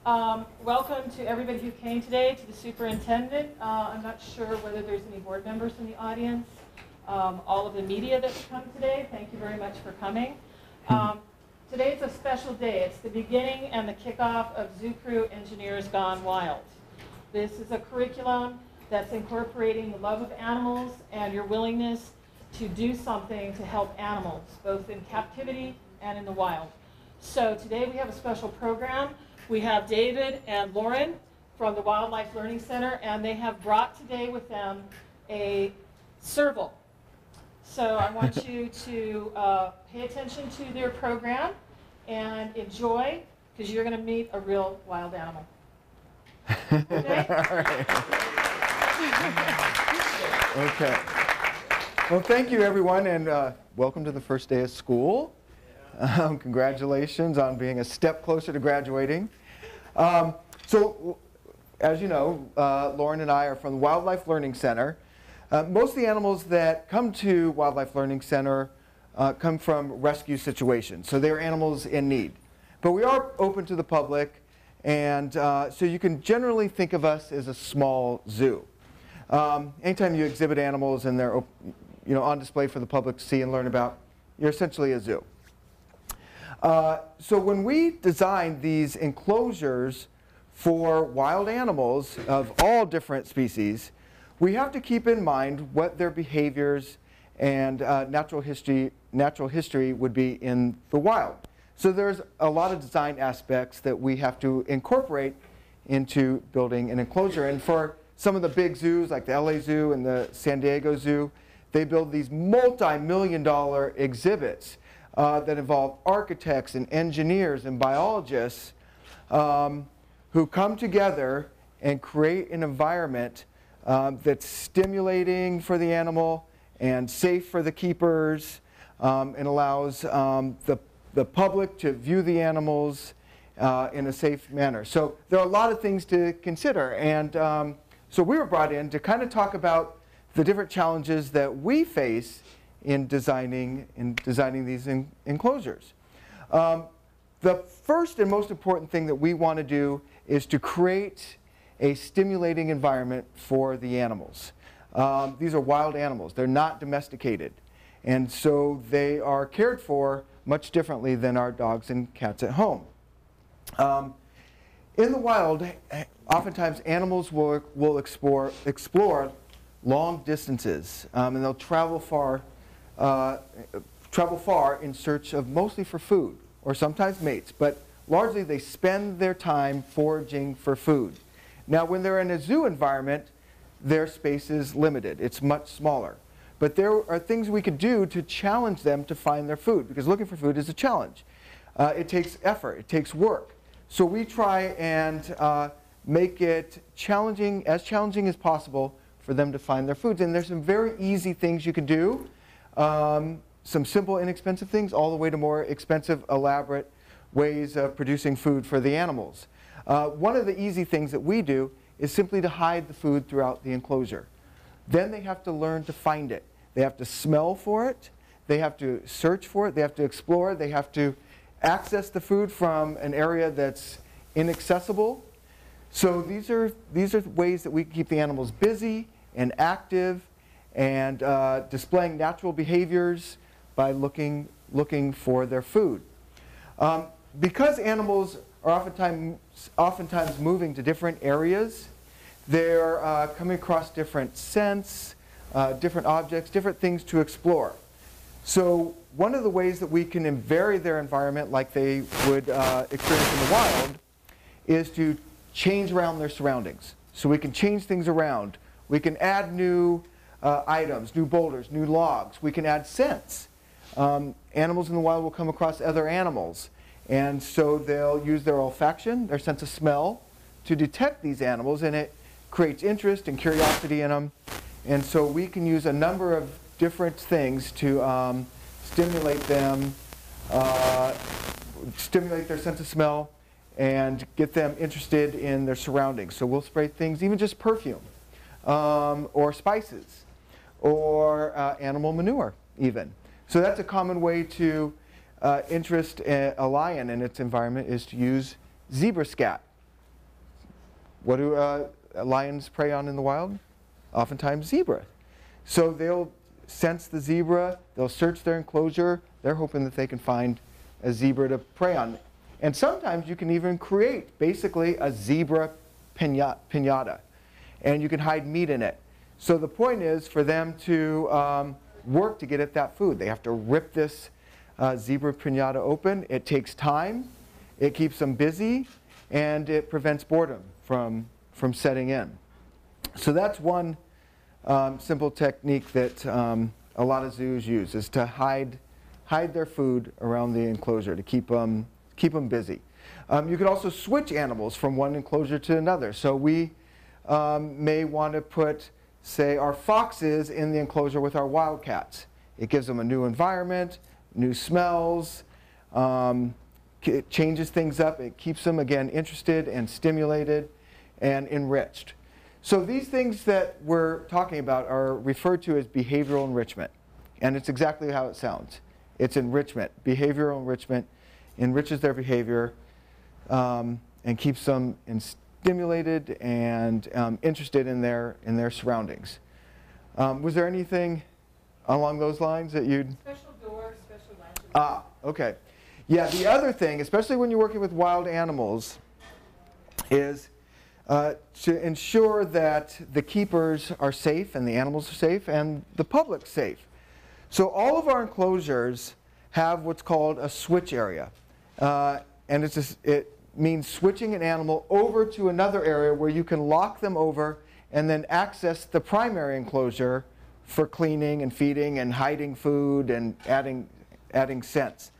Welcome to everybody who came today, to the superintendent. I'm not sure whether there's any board members in the audience. All of the media that's come today, thank you very much for coming. Today is a special day. It's the beginning and the kickoff of Zoo Crew Engineers Gone Wild. This is a curriculum that's incorporating the love of animals and your willingness to do something to help animals, both in captivity and in the wild. So today we have a special program. We have David and Lauren from the Wildlife Learning Center, and they have brought today with them a serval. So I want you to pay attention to their program and enjoy, because you're going to meet a real wild animal. Okay? Okay. Well, thank you, everyone, and welcome to the first day of school. Congratulations on being a step closer to graduating. So, as you know, Lauren and I are from the Wildlife Learning Center. Most of the animals that come to Wildlife Learning Center come from rescue situations, so they're animals in need. But we are open to the public, and so you can generally think of us as a small zoo. Anytime you exhibit animals and they're on display for the public to see and learn about, you're essentially a zoo. So when we design these enclosures for wild animals of all different species, we have to keep in mind what their behaviors and natural history would be in the wild. So there's a lot of design aspects that we have to incorporate into building an enclosure. And for some of the big zoos, like the LA Zoo and the San Diego Zoo, they build these multi-million-dollar exhibits that involve architects and engineers and biologists who come together and create an environment that's stimulating for the animal and safe for the keepers, and allows the public to view the animals in a safe manner. So there are a lot of things to consider, and so we were brought in to kind of talk about the different challenges that we face in designing these enclosures. The first and most important thing that we want to do is to create a stimulating environment for the animals. These are wild animals. They're not domesticated. And so they are cared for much differently than our dogs and cats at home. In the wild, oftentimes animals will explore long distances, and they'll travel far in search of mostly for food, or sometimes mates, but largely they spend their time foraging for food. Now, when they're in a zoo environment, their space is limited. It's much smaller. But there are things we could do to challenge them to find their food, because looking for food is a challenge. It takes effort. It takes work. So we try and make it challenging as possible for them to find their foods. And there's some very easy things you can do. Some simple, inexpensive things, all the way to more expensive, elaborate ways of producing food for the animals. One of the easy things that we do is simply to hide the food throughout the enclosure. Then they have to learn to find it. They have to smell for it. They have to search for it. They have to explore. They have to access the food from an area that's inaccessible. So these are ways that we can keep the animals busy and active and displaying natural behaviors by looking for their food. Because animals are oftentimes moving to different areas, they're coming across different scents, different objects, different things to explore. So one of the ways that we can vary their environment like they would experience in the wild is to change around their surroundings. So we can change things around. We can add new items, new boulders, new logs. We can add scents. Animals in the wild will come across other animals, and so they'll use their olfaction, their sense of smell, to detect these animals, and it creates interest and curiosity in them. And so we can use a number of different things to stimulate them, stimulate their sense of smell, and get them interested in their surroundings. So we'll spray things, even just perfume, or spices, or animal manure even. So that's a common way to interest a lion in its environment, is to use zebra scat. What do lions prey on in the wild? Oftentimes zebra. So they'll sense the zebra, they'll search their enclosure, they're hoping that they can find a zebra to prey on. And sometimes you can even create basically a zebra piñata, and you can hide meat in it. So the point is for them to work to get at that food. They have to rip this zebra piñata open. It takes time, it keeps them busy, and it prevents boredom from setting in. So that's one simple technique that a lot of zoos use, is to hide their food around the enclosure to keep them busy. You could also switch animals from one enclosure to another. So we may want to put, say, our foxes in the enclosure with our wildcats. It gives them a new environment, new smells, it changes things up, it keeps them, again, interested and stimulated and enriched. So these things that we're talking about are referred to as behavioral enrichment. And it's exactly how it sounds. It's enrichment. Behavioral enrichment enriches their behavior and keeps them stimulated and interested in their surroundings. Was there anything along those lines that you'd... Special doors, special latches. Ah, okay. Yeah, the other thing, especially when you're working with wild animals, is to ensure that the keepers are safe and the animals are safe and the public's safe. So all of our enclosures have what's called a switch area. And it means switching an animal over to another area where you can lock them over and then access the primary enclosure for cleaning and feeding and hiding food and adding scents.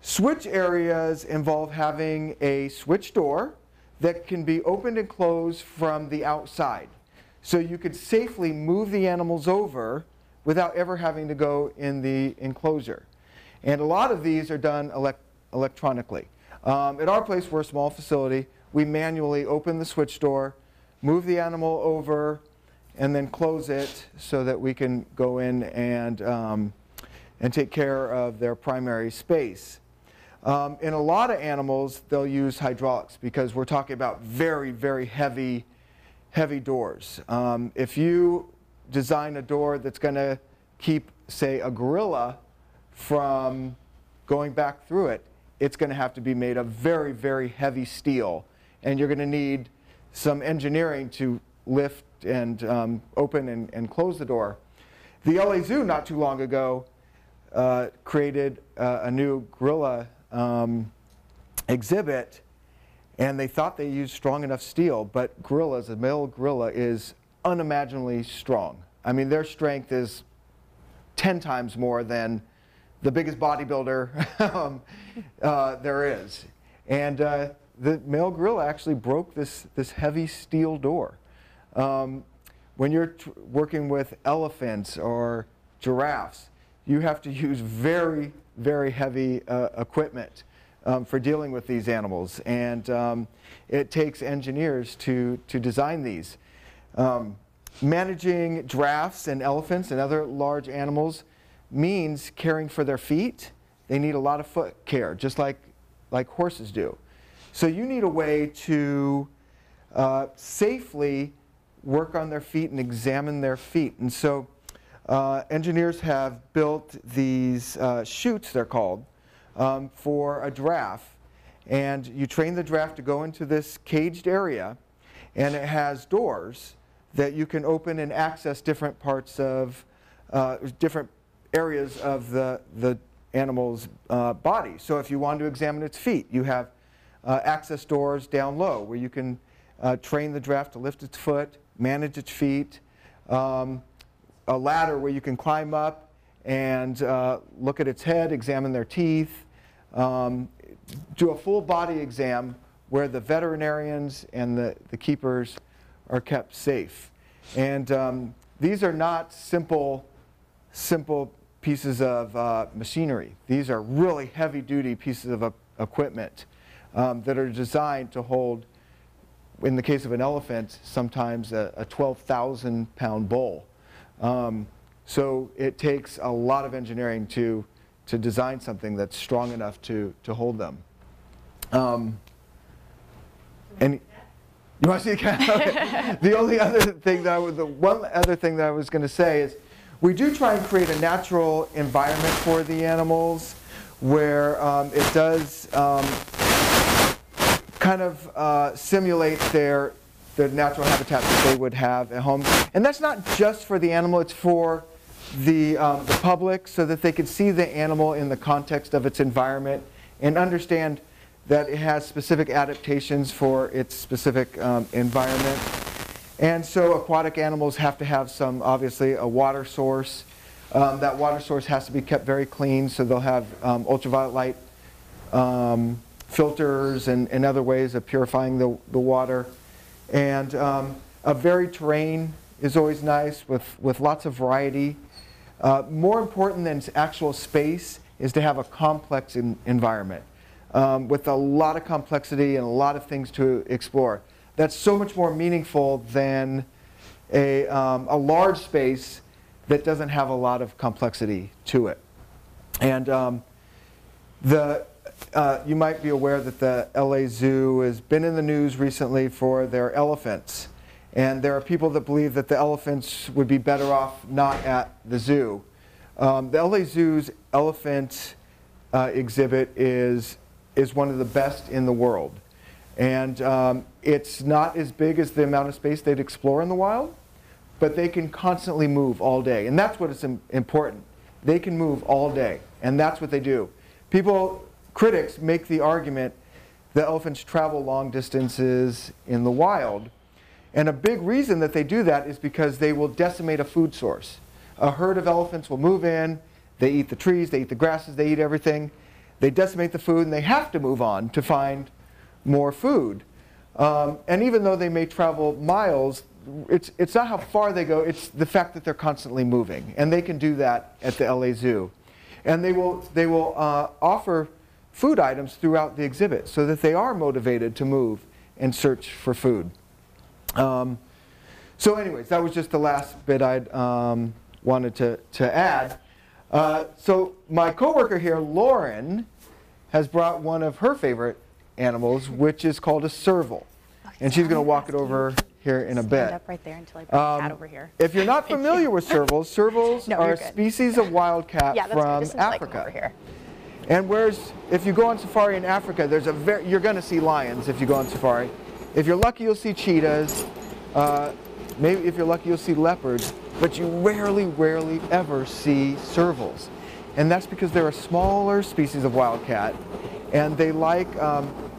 Switch areas involve having a switch door that can be opened and closed from the outside. So you could safely move the animals over without ever having to go in the enclosure. And a lot of these are done electronically. At our place, we're a small facility. We manually open the switch door, move the animal over, and then close it so that we can go in and take care of their primary space. In a lot of animals, they'll use hydraulics because we're talking about very, very heavy doors. If you design a door that's going to keep, say, a gorilla from going back through it, it's going to have to be made of very, very heavy steel. And you're going to need some engineering to lift and open and close the door. The LA Zoo, not too long ago, created a new gorilla exhibit, and they thought they used strong enough steel, but gorillas, a male gorilla, is unimaginably strong. I mean, their strength is 10 times more than the biggest bodybuilder there is. And the male gorilla actually broke this heavy steel door. When you're working with elephants or giraffes, you have to use very, very heavy equipment for dealing with these animals. And it takes engineers to design these. Managing giraffes and elephants and other large animals means caring for their feet. They need a lot of foot care, just like horses do. So you need a way to safely work on their feet and examine their feet. And so engineers have built these chutes, they're called, for a giraffe. And you train the giraffe to go into this caged area, and it has doors that you can open and access different parts of, different areas of the animal's body. So if you want to examine its feet, you have access doors down low where you can train the giraffe to lift its foot, manage its feet, a ladder where you can climb up and look at its head, examine their teeth, do a full body exam where the veterinarians and the keepers are kept safe. And these are not simple pieces of machinery. These are really heavy-duty pieces of equipment that are designed to hold, in the case of an elephant, sometimes a 12,000-pound bull. So it takes a lot of engineering to design something that's strong enough to hold them. You want to see a cat? Okay. The only other thing that one other thing that I was going to say is we do try and create a natural environment for the animals where it does kind of simulate the natural habitat that they would have at home. And that's not just for the animal, it's for the public, so that they can see the animal in the context of its environment and understand that it has specific adaptations for its specific environment. And so aquatic animals have to have obviously a water source. That water source has to be kept very clean, so they'll have ultraviolet light filters and other ways of purifying the water. And a varied terrain is always nice with lots of variety. More important than actual space is to have a complex environment with a lot of complexity and a lot of things to explore. That's so much more meaningful than a large space that doesn't have a lot of complexity to it. And you might be aware that the LA Zoo has been in the news recently for their elephants. And there are people that believe that the elephants would be better off not at the zoo. The LA Zoo's elephant exhibit is one of the best in the world. And it's not as big as the amount of space they'd explore in the wild, but they can constantly move all day. And that's what is important. They can move all day, and that's what they do. Critics make the argument that elephants travel long distances in the wild. And a big reason that they do that is because they will decimate a food source. A herd of elephants will move in, they eat the trees, they eat the grasses, they eat everything. They decimate the food, and they have to move on to find more food. And even though they may travel miles, it's not how far they go, it's the fact that they're constantly moving. And they can do that at the LA Zoo. And they will offer food items throughout the exhibit so that they are motivated to move and search for food. So anyways, that was just the last bit I'd wanted to add. So my coworker here, Lauren, has brought one of her favorite animals, which is called a serval. And she's going to walk it over here in a bit. Stand up right there until I bring the cat over here. If you're not familiar with servals, servals are a species of wildcat from Africa. Over here. And if you go on safari in Africa, you're going to see lions if you go on safari. If you're lucky, you'll see cheetahs. Maybe if you're lucky, you'll see leopards. But you rarely ever see servals. And that's because they're a smaller species of wildcat. And they like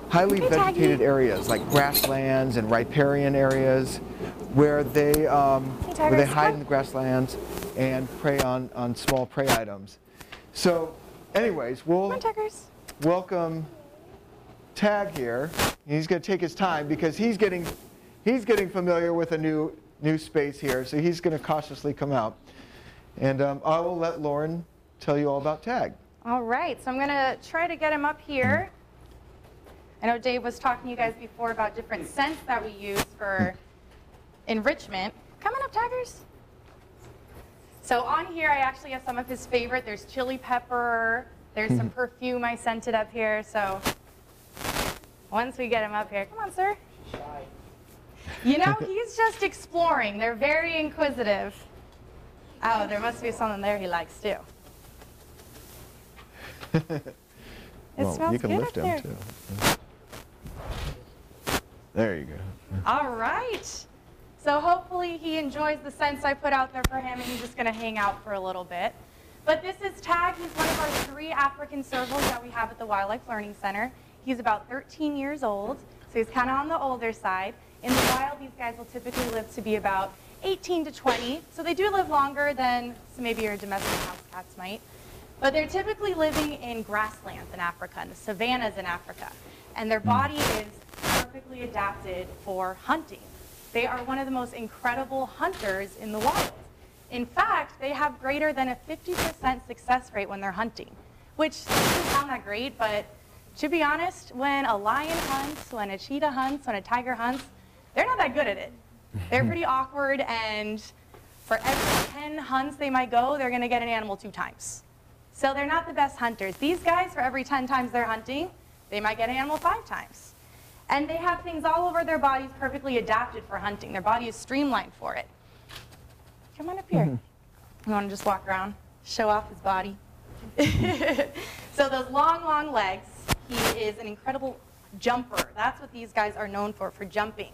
highly vegetated areas like grasslands and riparian areas where they hide in the grasslands and prey on small prey items. So anyways, we'll welcome Tag here. He's going to take his time because he's getting familiar with a new space here, so he's going to cautiously come out. And I will let Lauren tell you all about Tag. All right, so I'm going to try to get him up here. I know Dave was talking to you guys before about different scents that we use for enrichment. Come on up, Taggers. So on here, I actually have some of his favorite. There's chili pepper. There's some perfume I scented up here. So once we get him up here, come on, sir. You know, he's just exploring. They're very inquisitive. Oh, there must be something there he likes too. Well, you can lift him too. There you go. All right. So hopefully he enjoys the scents I put out there for him, and he's just going to hang out for a little bit. But this is Tag. He's one of our 3 African servals that we have at the Wildlife Learning Center. He's about 13 years old, so he's kind of on the older side. In the wild, these guys will typically live to be about 18 to 20, so they do live longer than maybe your domestic house cats might. But they're typically living in grasslands in Africa, and the savannas in Africa. And their body is perfectly adapted for hunting. They are one of the most incredible hunters in the wild. In fact, they have greater than a 50% success rate when they're hunting, which doesn't sound that great, but to be honest, when a lion hunts, when a cheetah hunts, when a tiger hunts, they're not that good at it. They're pretty awkward, and for every 10 hunts they might go, they're going to get an animal 2 times. So they're not the best hunters. These guys, for every 10 times they're hunting, they might get an animal 5 times. And they have things all over their bodies perfectly adapted for hunting. Their body is streamlined for it. Come on up here. You want to just walk around, show off his body? So those long, long legs, he is an incredible jumper. That's what these guys are known for jumping.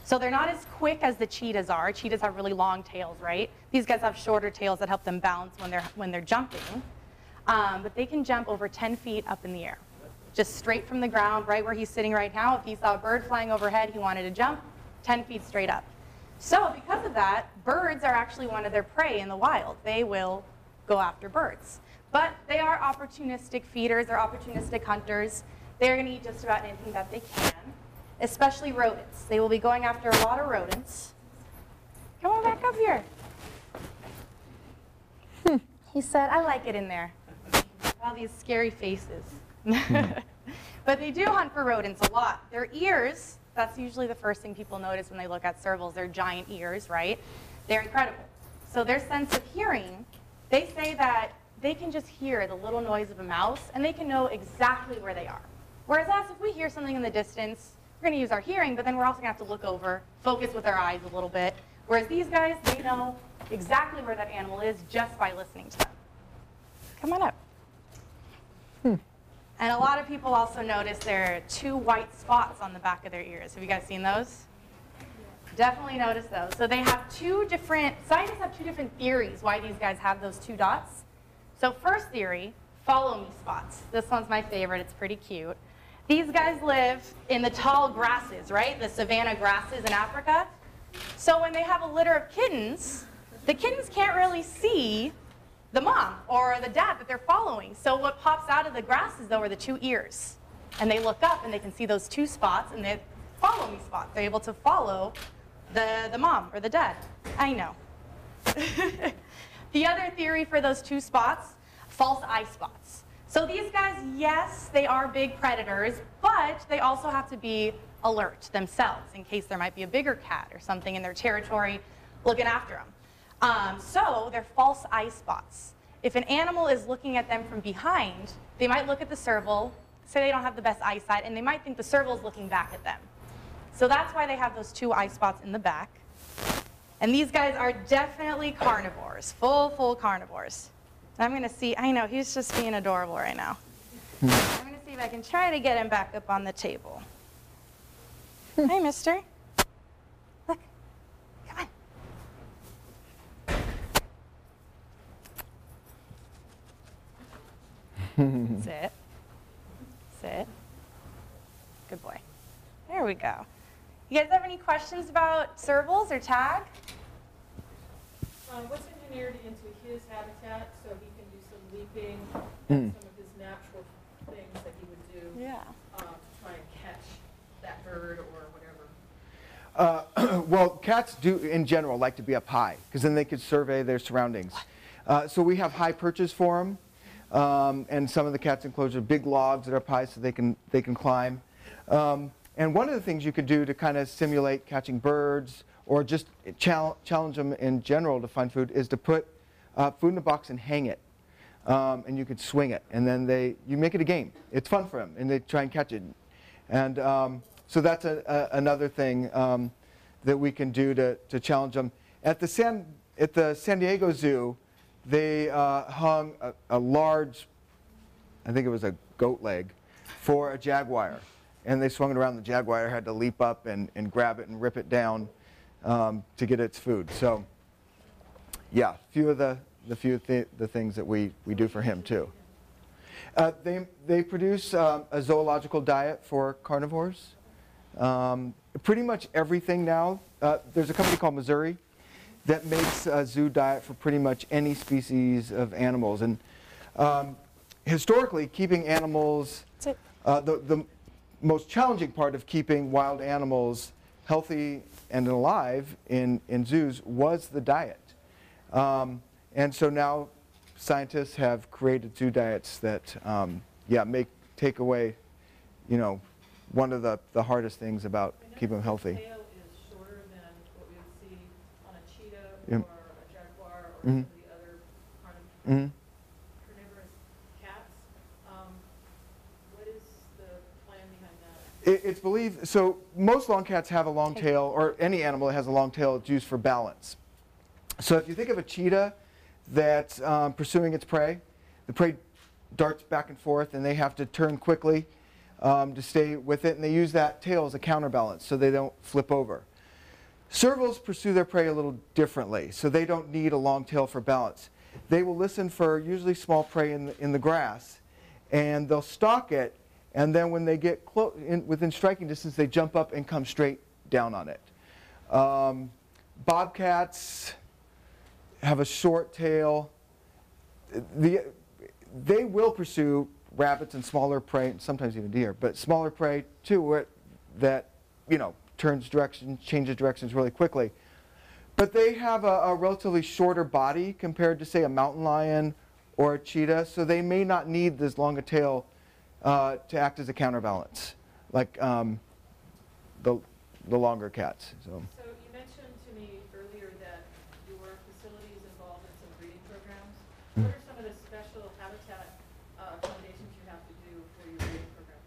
So they're not as quick as the cheetahs are. Cheetahs have really long tails, right? These guys have shorter tails that help them balance when they're jumping. But they can jump over 10 feet up in the air, just straight from the ground, right where he's sitting right now. If he saw a bird flying overhead, he wanted to jump 10 feet straight up. So because of that, birds are actually one of their prey in the wild. They will go after birds. But they are opportunistic feeders. They're opportunistic hunters. They're going to eat just about anything that they can, especially rodents. They will be going after a lot of rodents. Come on back up here. He said, I like it in there. All these scary faces. But they do hunt for rodents a lot. Their ears, that's usually the first thing people notice when they look at servals. Their giant ears, right? They're incredible. So their sense of hearing, they say that they can just hear the little noise of a mouse, and they can know exactly where they are. Whereas us, if we hear something in the distance, we're going to use our hearing, but then we're also going to have to look over, focus with our eyes a little bit. Whereas these guys, they know exactly where that animal is just by listening to them. Come on up. And a lot of people also notice there are 2 white spots on the back of their ears. Have you guys seen those? Definitely notice those. So they have scientists have 2 different theories why these guys have those 2 dots. So first theory, follow me spots. This one's my favorite. It's pretty cute. These guys live in the tall grasses, right? The savanna grasses in Africa. So when they have a litter of kittens, the kittens can't really see the mom or the dad that they're following. So what pops out of the grasses, though, are the 2 ears. And they look up, and they can see those 2 spots, and they follow me spots. They're able to follow the mom or the dad. I know. The other theory for those 2 spots, false eye spots. So these guys, yes, they are big predators, but they also have to be alert themselves in case there might be a bigger cat or something in their territory looking after them. So they're false eye spots. If an animal is looking at them from behind, they might look at the serval, say they don't have the best eyesight, and they might think the serval is looking back at them. So that's why they have those 2 eye spots in the back. And these guys are definitely carnivores, full carnivores. I'm going to see, I know, he's just being adorable right now. I'm going to see if I can try to get him back up on the table. Hi, mister. Look, come on. Sit. Sit. Good boy. There we go. You guys have any questions about servals or tag? What's engineered into his habitat so he can do some leaping and some of his natural things that he would do to try and catch that bird or whatever? Well, cats do, in general, like to be up high, because then they could survey their surroundings. So we have high perches for them, and some of the cats' enclosures are big logs that are up high so they can climb. And one of the things you could do to kind of simulate catching birds or just challenge them in general to find food is to put food in a box and hang it. And you could swing it. And then you make it a game. It's fun for them. And they try and catch it. And so that's another thing that we can do to challenge them. At the San Diego Zoo, they hung a large, I think it was a goat leg, for a jaguar. And they swung it around. The jaguar had to leap up and grab it and rip it down to get its food. So, yeah, few of the things that we do for him too. They produce a zoological diet for carnivores. Pretty much everything now. There's a company called Missouri that makes a zoo diet for pretty much any species of animals. And historically, keeping animals, the most challenging part of keeping wild animals healthy and alive in zoos was the diet. And so now scientists have created zoo diets that, take away, one of the hardest things about keeping them healthy. The tail is shorter than what we would see on a cheetah or a jaguar or some of the other carnivorous cats. What is the plan behind that? It's believed, so most long cats have a long tail, or any animal that has a long tail, it's used for balance. So if you think of a cheetah that's pursuing its prey, the prey darts back and forth and they have to turn quickly to stay with it, and they use that tail as a counterbalance so they don't flip over. Servals pursue their prey a little differently, so they don't need a long tail for balance. They will listen for usually small prey in the grass, and they'll stalk it, and then when they get within striking distance, they jump up and come straight down on it. Bobcats have a short tail. They will pursue rabbits and smaller prey, sometimes even deer, but smaller prey too, that, you know, changes directions really quickly. But they have a relatively shorter body compared to, say, a mountain lion or a cheetah, so they may not need this long a tail to act as a counterbalance, like the longer cats. So you mentioned to me earlier that your facility is involved in some breeding programs. What are some of the special habitat accommodations you have to do for your breeding program?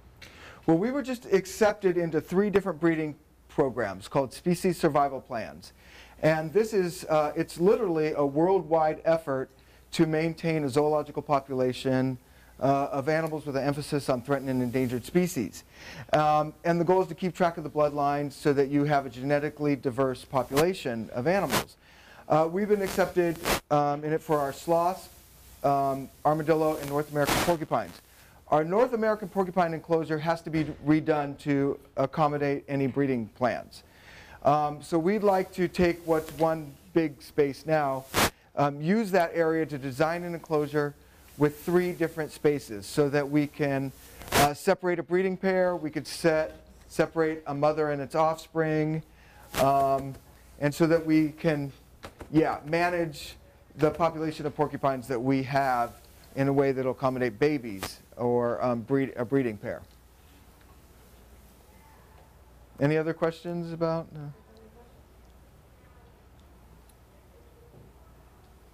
Well, we were just accepted into 3 different breeding programs called species survival plans. And this is, it's literally a worldwide effort to maintain a zoological population of animals with an emphasis on threatened and endangered species. And the goal is to keep track of the bloodlines so that you have a genetically diverse population of animals. We've been accepted in it for our sloths, armadillo, and North American porcupines. Our North American porcupine enclosure has to be redone to accommodate any breeding plans. So we'd like to take what's one big space now, use that area to design an enclosure with 3 different spaces so that we can separate a breeding pair, we could separate a mother and its offspring, and so that we can, manage the population of porcupines that we have in a way that will accommodate babies or a breeding pair. Any other questions about?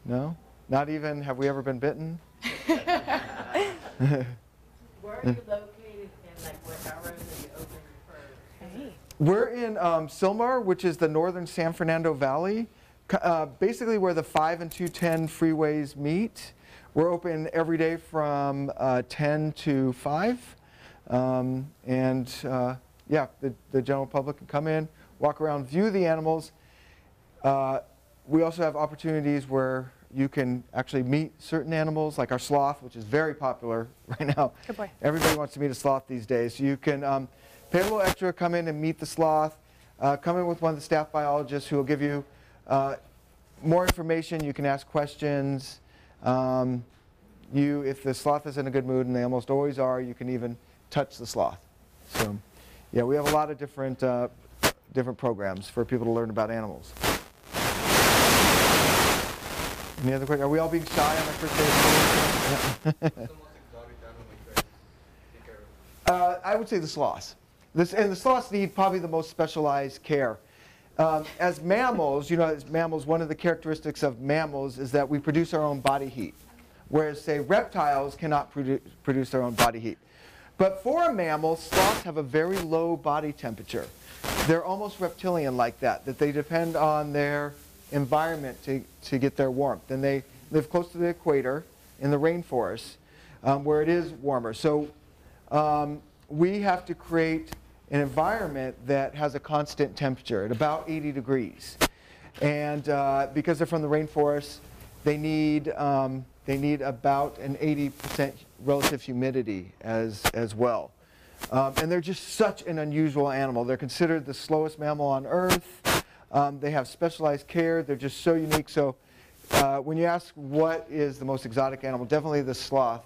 No? Not even, have we ever been bitten? Where are you located and like what hours are you open for? We're in Sylmar, which is the northern San Fernando Valley, basically where the 5 and 210 freeways meet. We're open every day from 10 to 5. The general public can come in, walk around, view the animals. We also have opportunities where you can actually meet certain animals, like our sloth, which is very popular right now. Good boy. Everybody wants to meet a sloth these days. You can pay a little extra, come in and meet the sloth, come in with one of the staff biologists who will give you more information. You can ask questions. If the sloth is in a good mood, and they almost always are, you can even touch the sloth. So, yeah, we have a lot of different programs for people to learn about animals. Any other questions? Are we all being shy on our first day of school? I would say the sloths. And the sloths need probably the most specialized care. As mammals, one of the characteristics of mammals is that we produce our own body heat, whereas, say, reptiles cannot produce their own body heat. But for a mammal, sloths have a very low body temperature. They're almost reptilian like that they depend on their environment to get their warmth. And they live close to the equator in the rainforest where it is warmer. So we have to create an environment that has a constant temperature at about 80 degrees. And because they're from the rainforest, they need about an 80% relative humidity as well. And they're just such an unusual animal. They're considered the slowest mammal on Earth. They have specialized care. They're just so unique. So when you ask what is the most exotic animal, definitely the sloth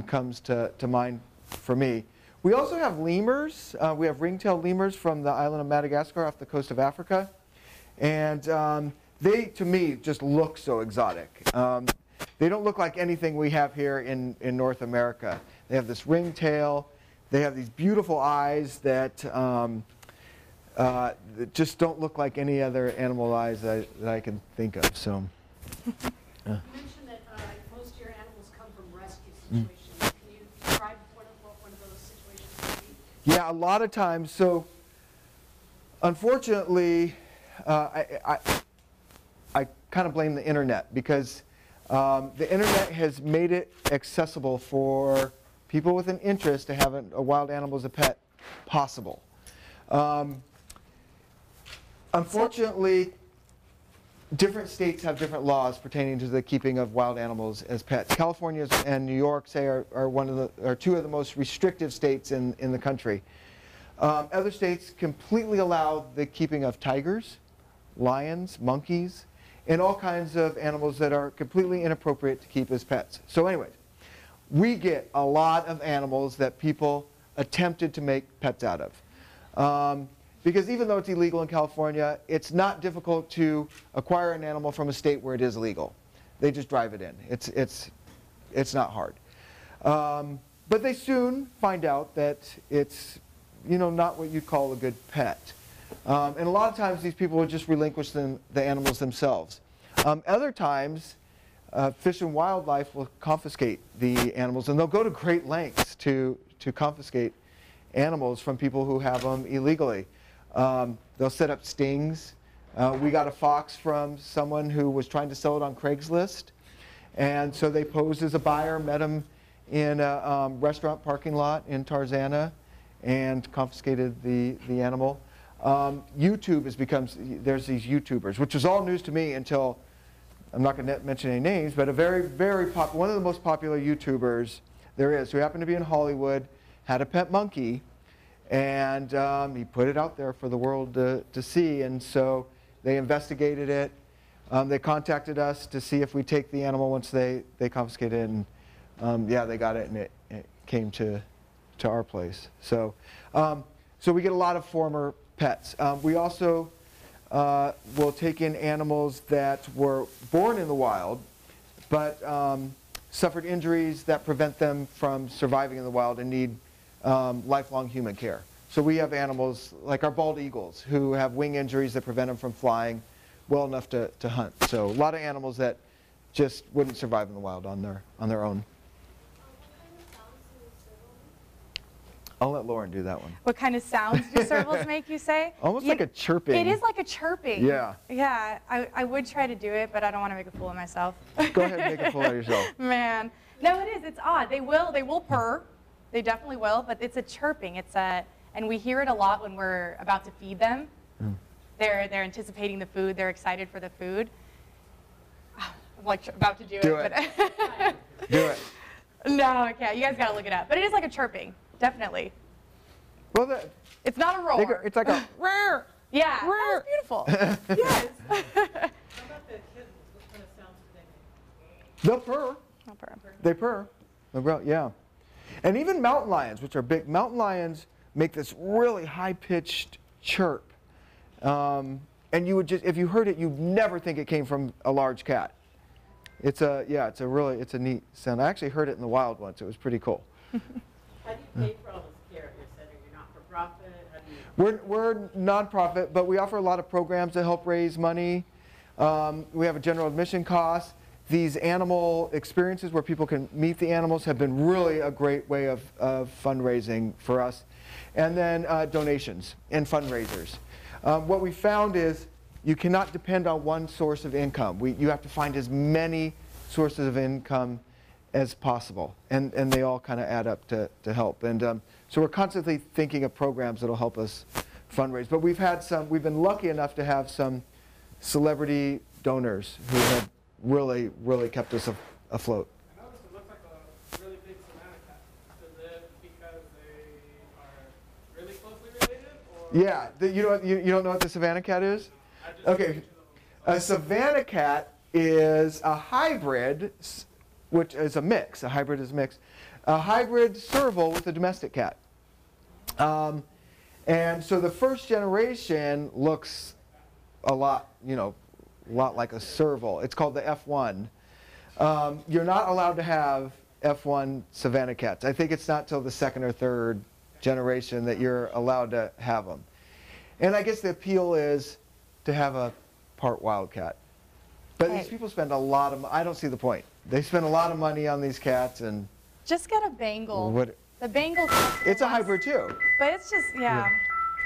comes to mind for me. We also have lemurs. We have ring-tailed lemurs from the island of Madagascar off the coast of Africa. And they, to me, just look so exotic. They don't look like anything we have here in North America. They have this ringtail. They have these beautiful eyes that just don't look like any other animal eyes that I can think of. So, You mentioned that most of your animals come from rescue situations. Can you describe what one of those situations would be? Yeah, a lot of times. So, unfortunately, I kind of blame the internet because the internet has made it accessible for people with an interest to have a wild animal as a pet possible. Unfortunately, different states have different laws pertaining to the keeping of wild animals as pets. California and New York, say, are two of the most restrictive states in the country. Other states completely allow the keeping of tigers, lions, monkeys, and all kinds of animals that are completely inappropriate to keep as pets. So anyways, we get a lot of animals that people attempted to make pets out of. Because even though it's illegal in California, it's not difficult to acquire an animal from a state where it is legal. They just drive it in. It's not hard. But they soon find out that it's, not what you'd call a good pet. And a lot of times these people will just relinquish the animals themselves. Other times, Fish and Wildlife will confiscate the animals, and they'll go to great lengths to confiscate animals from people who have them illegally. They'll set up stings. We got a fox from someone who was trying to sell it on Craigslist, and so they posed as a buyer, met him in a restaurant parking lot in Tarzana, and confiscated the animal. YouTube has become, there's these YouTubers, which was all news to me until, I'm not going to mention any names, but a very, very one of the most popular YouTubers there is, who happened to be in Hollywood, had a pet monkey, and he put it out there for the world to see, and so they investigated it. They contacted us to see if we take the animal once they confiscated it, and yeah, they got it, and it came to our place. So, so we get a lot of former pets. We also will take in animals that were born in the wild, but suffered injuries that prevent them from surviving in the wild and need lifelong human care. So we have animals like our bald eagles who have wing injuries that prevent them from flying well enough to hunt. So a lot of animals that just wouldn't survive in the wild on their own. I'll let Lauren do that one. What kind of sounds do servals make, you say? Almost like a chirping. It is like a chirping. Yeah. Yeah, I would try to do it, but I don't want to make a fool of myself. Go ahead and make a fool of yourself. Man. No, it is. It's odd. They will purr. They definitely will, but it's a chirping. And we hear it a lot when we're about to feed them. Mm. They're anticipating the food. They're excited for the food. I'm like about to do it. But do it. No, I can't. You guys got to look it up. But it is like a chirping. Definitely. Well, it's not a roar. It's like a roar. Yeah, that's beautiful. Yes. How about the kittens? What kind of sounds do they make? They'll purr. They'll purr. They purr. Yeah. And even mountain lions, which are big, mountain lions make this really high-pitched chirp. And you would just, if you heard it, you'd never think it came from a large cat. It's a neat sound. I actually heard it in the wild once. It was pretty cool. How do you pay for all this care at your center? You're not for profit? We're nonprofit, but we offer a lot of programs to help raise money. We have a general admission cost. These animal experiences where people can meet the animals have been really a great way of fundraising for us. And then donations and fundraisers. What we found is you cannot depend on one source of income. You have to find as many sources of income as possible, and they all kind of add up to help. And so we're constantly thinking of programs that will help us fundraise. But we've been lucky enough to have some celebrity donors who have really, really kept us afloat. I noticed it looks like a really big Savannah cat. Is it because they are really closely related? Or? Yeah, you don't know what the Savannah cat is? Okay, a Savannah cat is a hybrid, which is a mix. A hybrid is a mix. A hybrid serval with a domestic cat. And so the first generation looks a lot like a serval. It's called the F1. You're not allowed to have F1 Savannah cats. I think it's not till the second or third generation that you're allowed to have them. And I guess the appeal is to have a part wildcat. But these people spend a lot of money. I don't see the point. They spend a lot of money on these cats, and just get a Bengal. The Bengal. It's a hybrid too. But it's just, yeah.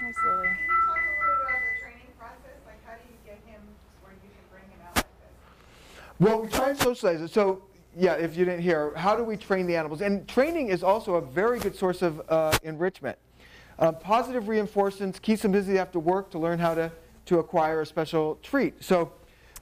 Absolutely. Can you talk a little bit about the training process? Like, how do you get him where you can bring him out like this? Well, we try and socialize it. So, yeah, if you didn't hear, how do we train the animals? And training is also a very good source of enrichment. Positive reinforcements keeps them busy after work to learn how to acquire a special treat. So,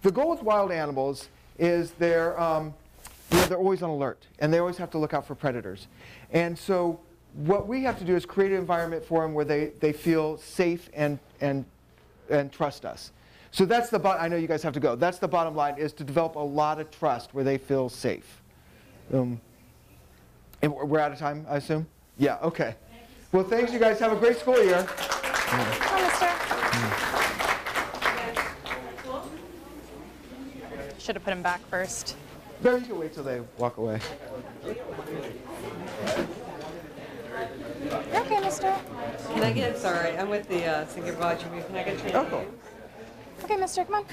the goal with wild animals is they're always on alert, and they always have to look out for predators. And so, what we have to do is create an environment for them where they feel safe and trust us. So that's the I know you guys have to go. That's the bottom line, is to develop a lot of trust where they feel safe. And we're out of time, I assume? Yeah, okay. Well, thanks, you guys. Have a great school year. Should have put him back first. No, you can wait till they walk away. Okay, mister. Can I get, sorry, I'm with the Singer Lodge. Can I get your name? Oh, cool. Okay, mister, come on.